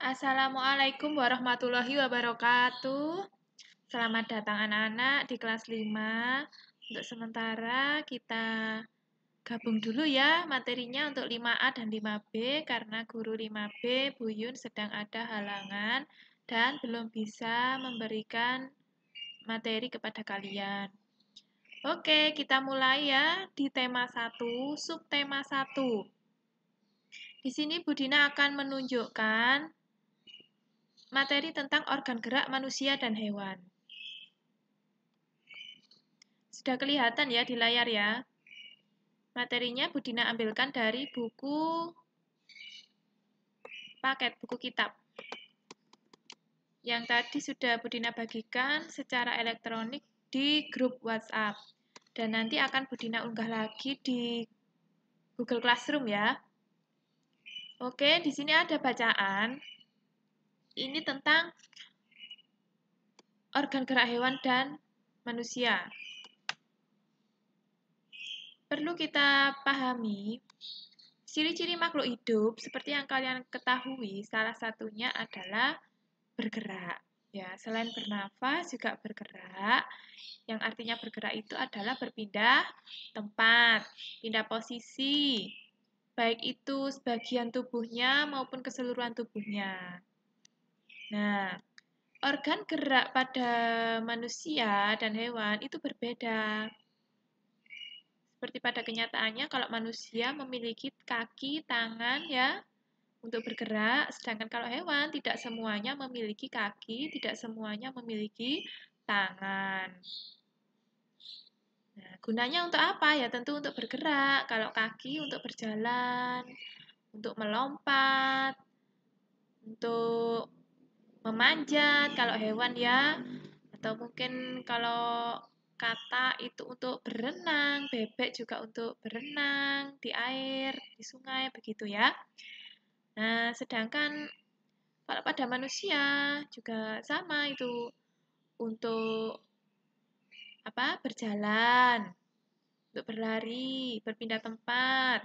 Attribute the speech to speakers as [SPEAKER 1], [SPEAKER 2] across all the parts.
[SPEAKER 1] Assalamualaikum warahmatullahi wabarakatuh. Selamat datang anak-anak di kelas 5. Untuk sementara kita gabung dulu ya materinya untuk 5A dan 5B karena guru 5B Bu Yun sedang ada halangan dan belum bisa memberikan materi kepada kalian. Oke, kita mulai ya di tema 1, subtema 1. Di sini Bu Dina akan menunjukkan materi tentang organ gerak manusia dan hewan. Sudah kelihatan ya di layar ya. Materinya Bu Dina ambilkan dari buku paket, buku kitab. Yang tadi sudah Bu Dina bagikan secara elektronik di grup WhatsApp. Dan nanti akan Bu Dina unggah lagi di Google Classroom ya. Oke, di sini ada bacaan. Ini tentang organ gerak hewan dan manusia. Perlu kita pahami, ciri-ciri makhluk hidup seperti yang kalian ketahui, salah satunya adalah bergerak. Ya, selain bernafas juga bergerak. Yang artinya bergerak itu adalah berpindah tempat, pindah posisi, baik itu sebagian tubuhnya maupun keseluruhan tubuhnya. Nah, organ gerak pada manusia dan hewan itu berbeda. Seperti pada kenyataannya, kalau manusia memiliki kaki, tangan, ya, untuk bergerak, sedangkan kalau hewan tidak semuanya memiliki kaki, tidak semuanya memiliki tangan. Nah, gunanya untuk apa? Ya tentu untuk bergerak. Kalau kaki untuk berjalan, untuk melompat, untuk memanjat, kalau hewan ya, atau mungkin kalau kata itu untuk berenang, bebek juga untuk berenang di air, di sungai, begitu ya. Nah, sedangkan kalau pada manusia juga sama itu untuk berjalan, untuk berlari, berpindah tempat.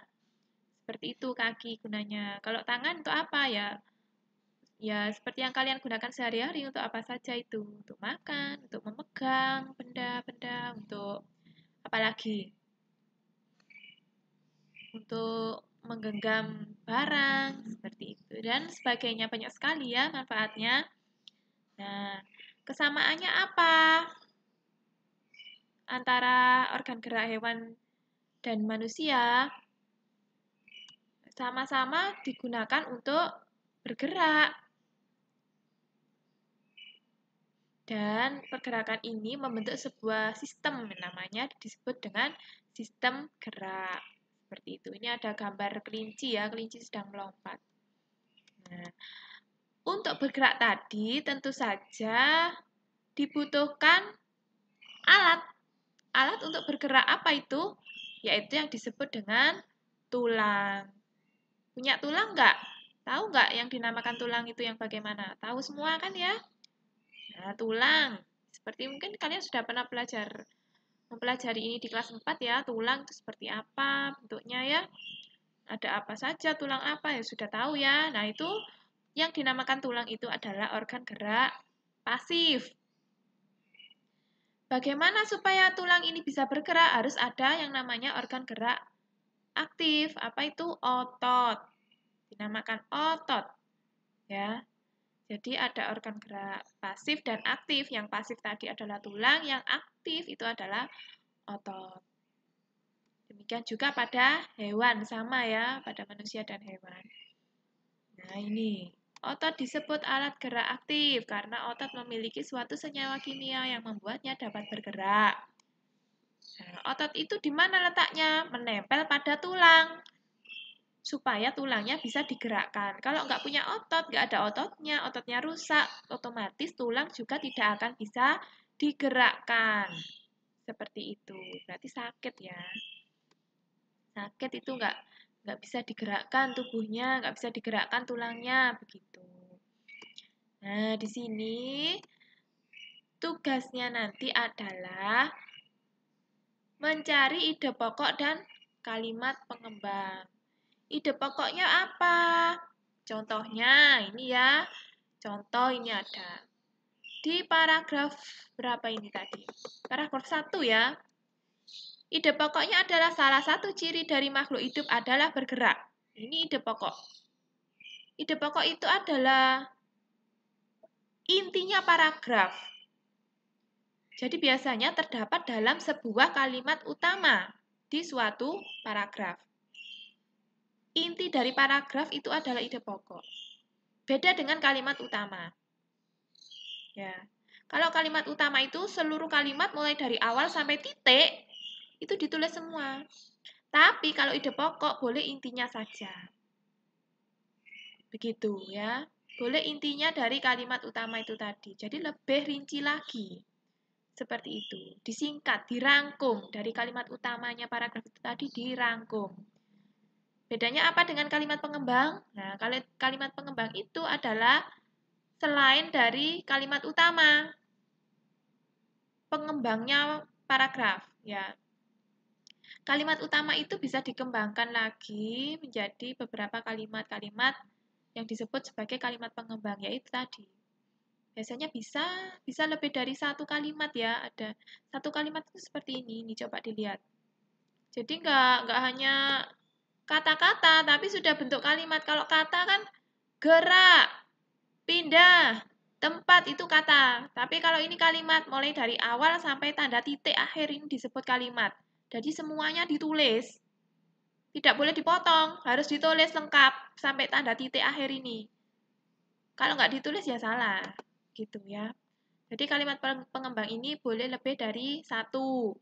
[SPEAKER 1] Seperti itu kaki gunanya. Kalau tangan untuk apa ya? Ya, seperti yang kalian gunakan sehari-hari untuk apa saja itu? Untuk makan, untuk memegang benda-benda, untuk apa lagi? Untuk menggenggam barang, seperti itu. Dan sebagainya, banyak sekali ya manfaatnya. Nah, kesamaannya apa antara organ gerak hewan dan manusia? Sama-sama digunakan untuk bergerak. Dan pergerakan ini membentuk sebuah sistem, namanya disebut dengan sistem gerak. Seperti itu. Ini ada gambar kelinci ya, kelinci sedang melompat. Nah, untuk bergerak tadi tentu saja dibutuhkan alat. Alat untuk bergerak apa itu? Yaitu yang disebut dengan tulang. Punya tulang nggak? Tahu nggak yang dinamakan tulang itu yang bagaimana? Tahu semua kan ya? Nah, tulang. Seperti mungkin kalian sudah pernah mempelajari ini di kelas 4 ya, tulang itu seperti apa bentuknya ya. Ada apa saja, tulang apa ya sudah tahu ya. Nah, itu yang dinamakan tulang itu adalah organ gerak pasif. Bagaimana supaya tulang ini bisa bergerak? Harus ada yang namanya organ gerak aktif. Apa itu? Otot. Dinamakan otot. Ya. Jadi ada organ gerak pasif dan aktif. Yang pasif tadi adalah tulang, yang aktif itu adalah otot. Demikian juga pada hewan, sama ya, pada manusia dan hewan. Nah ini, otot disebut alat gerak aktif karena otot memiliki suatu senyawa kimia yang membuatnya dapat bergerak. Nah, otot itu di mana letaknya? Menempel pada tulang. Supaya tulangnya bisa digerakkan. Kalau nggak punya otot, nggak ada ototnya rusak, otomatis tulang juga tidak akan bisa digerakkan. Seperti itu. Berarti sakit ya. Sakit itu nggak bisa digerakkan tubuhnya, nggak bisa digerakkan tulangnya, begitu. Nah, di sini tugasnya nanti adalah mencari ide pokok dan kalimat pengembang. Ide pokoknya apa? Contohnya ini ya. Contoh ini ada. Di paragraf berapa ini tadi? Paragraf 1 ya. Ide pokoknya adalah salah satu ciri dari makhluk hidup adalah bergerak. Ini ide pokok. Ide pokok itu adalah intinya paragraf. Jadi biasanya terdapat dalam sebuah kalimat utama di suatu paragraf. Inti dari paragraf itu adalah ide pokok. Beda dengan kalimat utama. Ya. Kalau kalimat utama itu seluruh kalimat mulai dari awal sampai titik itu ditulis semua. Tapi kalau ide pokok boleh intinya saja. Begitu ya. Boleh intinya dari kalimat utama itu tadi. Jadi lebih rinci lagi. Seperti itu. Disingkat, dirangkum. Dari kalimat utamanya paragraf itu tadi dirangkum. Bedanya apa dengan kalimat pengembang? Nah, kalimat pengembang itu adalah selain dari kalimat utama. Pengembangnya paragraf. Ya. Kalimat utama itu bisa dikembangkan lagi menjadi beberapa kalimat-kalimat yang disebut sebagai kalimat pengembang, yaitu tadi. Biasanya bisa lebih dari satu kalimat ya. Ada satu kalimat itu seperti ini coba dilihat. Jadi nggak hanya kata-kata, tapi sudah bentuk kalimat. Kalau kata kan gerak, pindah, tempat itu kata. Tapi kalau ini kalimat, mulai dari awal sampai tanda titik akhir ini disebut kalimat. Jadi semuanya ditulis. Tidak boleh dipotong, harus ditulis lengkap sampai tanda titik akhir ini. Kalau nggak ditulis ya salah, gitu ya. Jadi kalimat pengembang ini boleh lebih dari satu,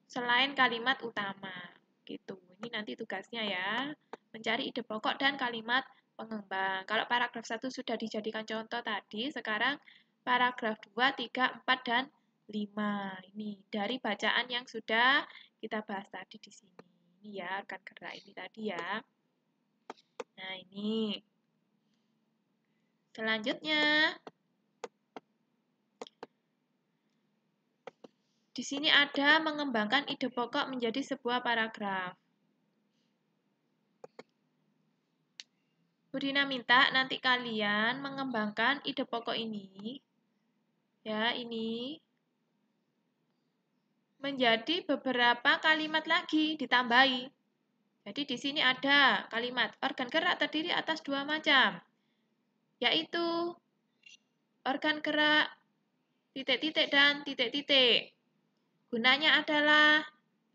[SPEAKER 1] selain kalimat utama, gitu. Ini nanti tugasnya ya, mencari ide pokok dan kalimat pengembang. Kalau paragraf 1 sudah dijadikan contoh tadi, sekarang paragraf 2, 3, 4, dan 5. Ini dari bacaan yang sudah kita bahas tadi di sini. Ini ya, rekan gerak ini tadi ya. Nah, ini. Selanjutnya, di sini ada mengembangkan ide pokok menjadi sebuah paragraf. Bu Dina minta nanti kalian mengembangkan ide pokok ini, ya ini, menjadi beberapa kalimat lagi ditambahi. Jadi di sini ada kalimat organ gerak terdiri atas dua macam, yaitu organ gerak titik-titik dan titik-titik. Gunanya adalah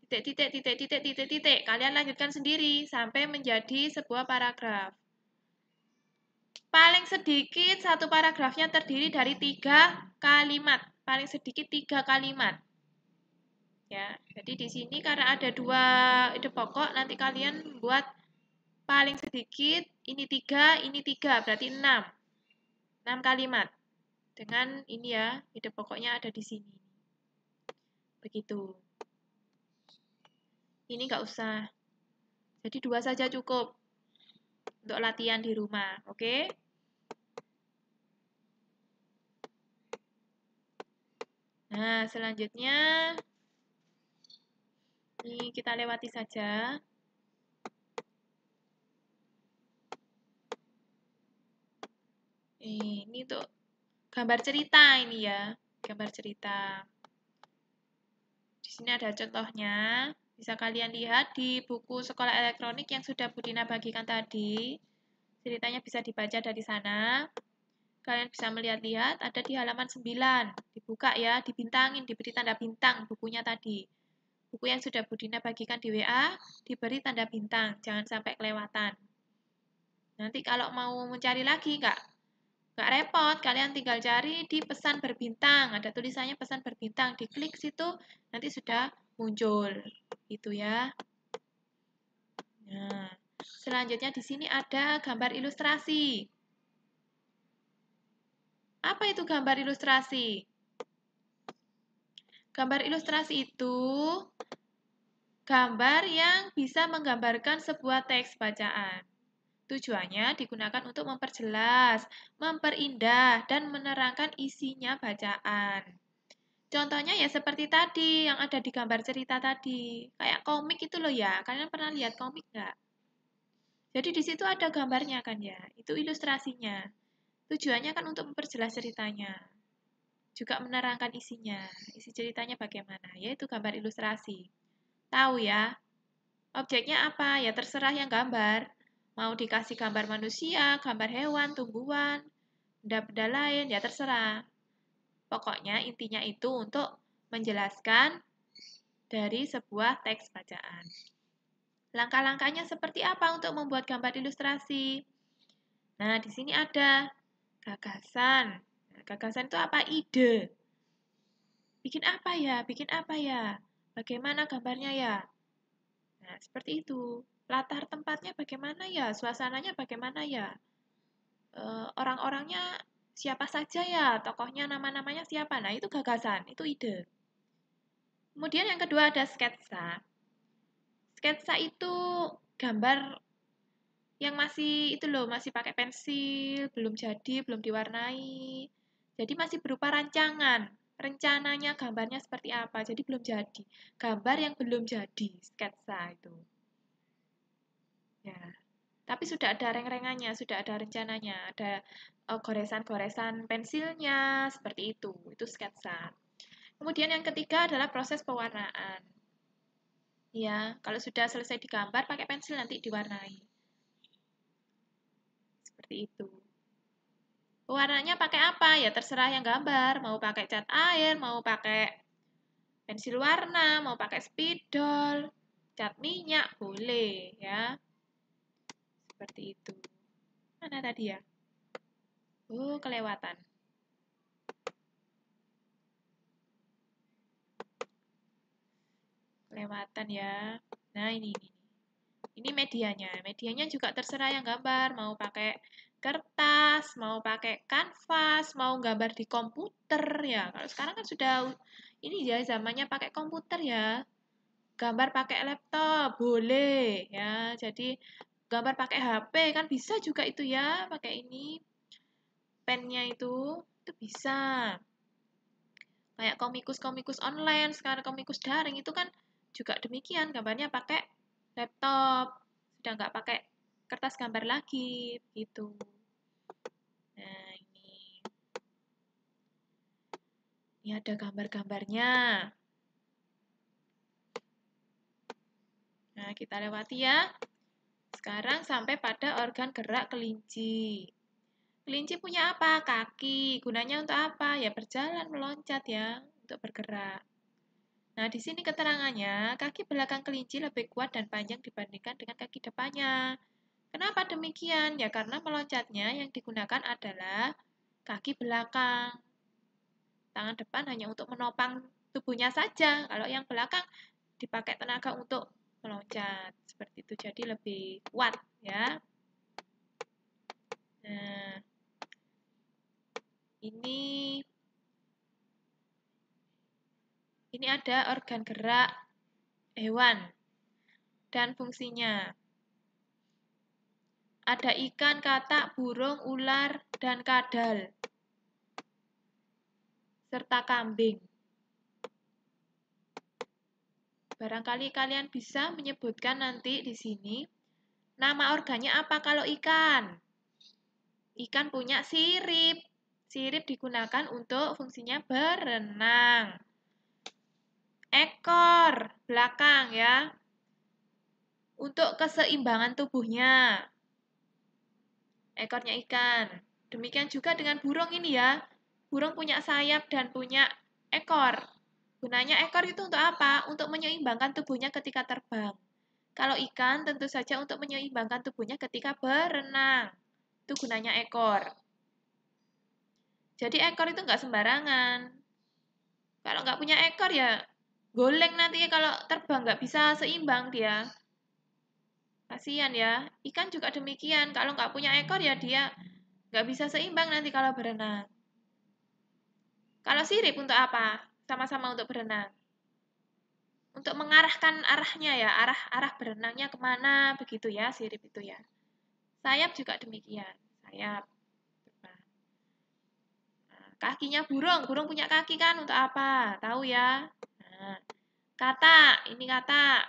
[SPEAKER 1] titik-titik. Kalian lanjutkan sendiri sampai menjadi sebuah paragraf. Paling sedikit satu paragrafnya terdiri dari 3 kalimat. Paling sedikit 3 kalimat. Ya, jadi di sini karena ada 2 ide pokok, nanti kalian buat paling sedikit ini 3, berarti 6. 6 kalimat. Dengan ini ya, ide pokoknya ada di sini. Begitu. Ini nggak usah. Jadi 2 saja cukup untuk latihan di rumah, oke? Nah, selanjutnya ini kita lewati saja. Ini untuk gambar cerita ini ya, gambar cerita. Di sini ada contohnya. Bisa kalian lihat di buku sekolah elektronik yang sudah Bu Dina bagikan tadi. Ceritanya bisa dibaca dari sana. Kalian bisa melihat-lihat, ada di halaman 9. Dibuka ya, dibintangin, diberi tanda bintang bukunya tadi. Buku yang sudah Bu Dina bagikan di WA, diberi tanda bintang, jangan sampai kelewatan. Nanti kalau mau mencari lagi, nggak repot, kalian tinggal cari di pesan berbintang. Ada tulisannya pesan berbintang, diklik situ, nanti sudah muncul. Gitu ya. Nah, selanjutnya di sini ada gambar ilustrasi. Apa itu gambar ilustrasi? Gambar ilustrasi itu gambar yang bisa menggambarkan sebuah teks bacaan. Tujuannya digunakan untuk memperjelas, memperindah, dan menerangkan isinya bacaan. Contohnya ya seperti tadi yang ada di gambar cerita tadi. Kayak komik itu loh ya. Kalian pernah lihat komik nggak? Jadi di situ ada gambarnya kan ya, itu ilustrasinya. Tujuannya kan untuk memperjelas ceritanya, juga menerangkan isinya. Isi ceritanya bagaimana, yaitu gambar ilustrasi. Tahu ya, objeknya apa? Ya terserah yang gambar. Mau dikasih gambar manusia, gambar hewan, tumbuhan, benda-benda lain, ya terserah. Pokoknya intinya itu untuk menjelaskan dari sebuah teks bacaan. Langkah-langkahnya seperti apa untuk membuat gambar ilustrasi? Nah, di sini ada gagasan. Nah, gagasan itu apa? Ide. Bikin apa ya? Bikin apa ya? Bagaimana gambarnya ya? Nah, seperti itu. Latar tempatnya bagaimana ya? Suasananya bagaimana ya? Orang-orangnya siapa saja ya? Tokohnya nama-namanya siapa? Nah, itu gagasan, itu ide. Kemudian yang kedua ada sketsa. Sketsa itu gambar yang masih itu loh, masih pakai pensil, belum jadi, belum diwarnai. Jadi masih berupa rancangan. Rencananya gambarnya seperti apa, jadi belum jadi. Gambar yang belum jadi, sketsa itu. Ya. Tapi sudah ada reng-rengannya, sudah ada rencananya, ada goresan-goresan pensilnya, seperti itu. Itu sketsa. Kemudian yang ketiga adalah proses pewarnaan. Ya, kalau sudah selesai digambar, pakai pensil nanti diwarnai. Seperti itu. Warnanya pakai apa? Ya terserah yang gambar. Mau pakai cat air, mau pakai pensil warna, mau pakai spidol, cat minyak, boleh ya. Seperti itu. Mana tadi ya? Oh, kelewatan. Kelewatan ya. Nah, ini. Ini medianya. Medianya juga terserah yang gambar. Mau pakai kertas, mau pakai kanvas, mau gambar di komputer ya. Kalau sekarang kan sudah ini ya zamannya pakai komputer ya. Gambar pakai laptop boleh ya. Jadi gambar pakai HP kan bisa juga itu ya, pakai ini pennya itu bisa. Kayak komikus-komikus online, sekarang komikus daring itu kan juga demikian, gambarnya pakai laptop, sudah nggak pakai kertas gambar lagi, gitu. Nah, ini ada gambar-gambarnya. Nah, kita lewati ya. Sekarang sampai pada organ gerak kelinci. Kelinci punya apa? Kaki. Gunanya untuk apa? Ya berjalan, meloncat ya, untuk bergerak. Nah, di sini keterangannya, kaki belakang kelinci lebih kuat dan panjang dibandingkan dengan kaki depannya. Kenapa demikian? Ya karena meloncatnya yang digunakan adalah kaki belakang. Tangan depan hanya untuk menopang tubuhnya saja. Kalau yang belakang dipakai tenaga untuk meloncat. Seperti itu, jadi lebih kuat ya. Nah, ini ada organ gerak hewan dan fungsinya. Ada ikan, katak, burung, ular, dan kadal. Serta kambing. Barangkali kalian bisa menyebutkan nanti di sini nama organnya apa kalau ikan. Ikan punya sirip. Sirip digunakan untuk fungsinya berenang. Ekor belakang ya. Untuk keseimbangan tubuhnya. Ekornya ikan. Demikian juga dengan burung ini ya. Burung punya sayap dan punya ekor. Gunanya ekor itu untuk apa? Untuk menyeimbangkan tubuhnya ketika terbang. Kalau ikan tentu saja untuk menyeimbangkan tubuhnya ketika berenang. Itu gunanya ekor. Jadi ekor itu nggak sembarangan. Kalau nggak punya ekor ya goleng nanti kalau terbang nggak bisa seimbang dia. Kasihan ya. Ikan juga demikian. Kalau nggak punya ekor ya dia nggak bisa seimbang nanti kalau berenang. Kalau sirip untuk apa? Sama-sama untuk berenang. Untuk mengarahkan arahnya ya, arah berenangnya kemana, begitu ya, sirip itu ya. Sayap juga demikian, sayap. Nah, kakinya burung, burung punya kaki kan untuk apa? Tahu ya. Nah, kata, ini kata.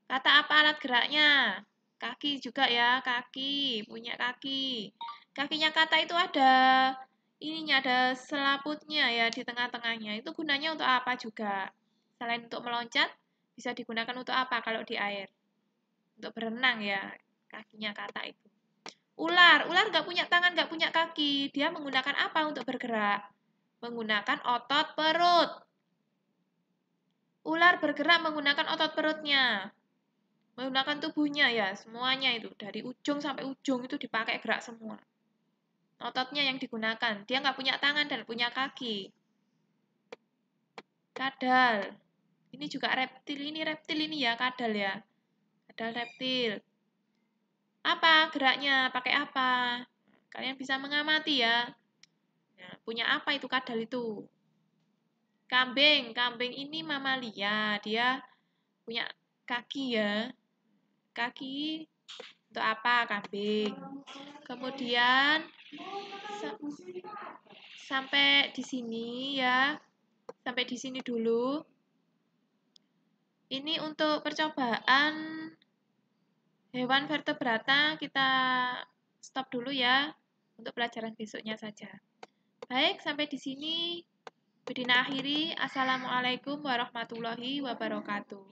[SPEAKER 1] Kata apa alat geraknya? Kaki juga ya, kaki, punya kaki. Kakinya kata itu ada ininya, ada selaputnya ya di tengah-tengahnya. Itu gunanya untuk apa juga? Selain untuk meloncat, bisa digunakan untuk apa kalau di air? Untuk berenang ya, kakinya kata itu. Ular nggak punya tangan, nggak punya kaki. Dia menggunakan apa untuk bergerak? Menggunakan otot perut. Ular bergerak menggunakan otot perutnya. Menggunakan tubuhnya ya, semuanya itu. Dari ujung sampai ujung itu dipakai gerak semua. Ototnya yang digunakan. Dia nggak punya tangan dan punya kaki. Kadal. Ini juga reptil. Ini reptil ini ya, kadal ya. Kadal reptil. Apa geraknya? Pakai apa? Kalian bisa mengamati ya. Nah, punya apa itu kadal itu? Kambing. Kambing ini mamalia. Dia punya kaki ya. Kaki untuk apa? Kambing. Kemudian sampai di sini ya. Sampai di sini dulu. Ini untuk percobaan hewan vertebrata kita stop dulu ya untuk pelajaran besoknya saja. Baik, sampai di sini Budina akhiri. Assalamualaikum warahmatullahi wabarakatuh.